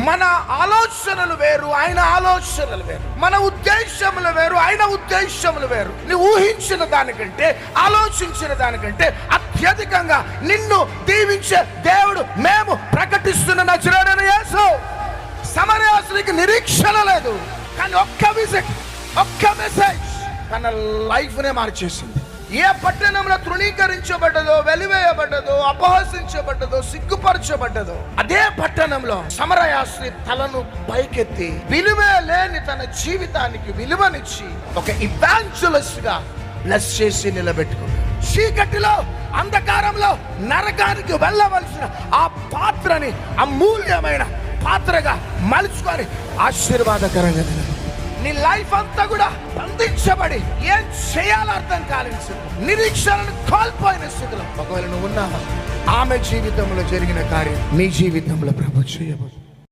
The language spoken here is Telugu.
మన ఆలోచనలు వేరు, ఆయన ఆలోచనలు వేరు. మన ఉద్దేశములు వేరు, ఆయన ఉద్దేశములు వేరు. నువ్వు ఊహించిన దానికంటే, ఆలోచించిన దానికంటే అత్యధికంగా నిన్ను దీవించే దేవుడు మేము ప్రకటిస్తున్న నజరేయుడైన యేసు. సమరయాసునికి నిరీక్షణ లేదు, కానీ ఒక్క విజిట్, ఒక్క మెసేజ్ తన లైఫ్ నే మార్చేసింది. ఏ పట్టణంలో తృణీకరించబడ్డదో, వెలివేయబడ్డదో, అపహసించబడ్డదో, సిగ్గుపరచబడ్డదో, అదే పట్టణంలో సమరయాస్త్రి తలను పైకెత్తి విలువే లేని తన జీవితానికి విలువనిచ్చి ఒక ఇవాంజలిస్ట్ గా బ్లెస్ చేసి నిలబెట్టుకున్నాడు. చీకటిలో, అంధకారంలో, నరకానికి వెళ్ళవలసిన ఆ పాత్రని అమూల్యమైన పాత్రగా మలుచుకొని ఆశీర్వాదకరంగా నీ లైఫ్ అంతా కూడా బంధించబడి ఏం చేయాలో అర్థం కాలేని స్థితిలో, నిరీక్షణను కోల్పోయిన స్థితిలో ఒకవేళ నువ్వు ఉన్నావా, ఆమె జీవితంలో జరిగిన కార్యం నీ జీవితంలో ప్రభు చేయబోతుంది.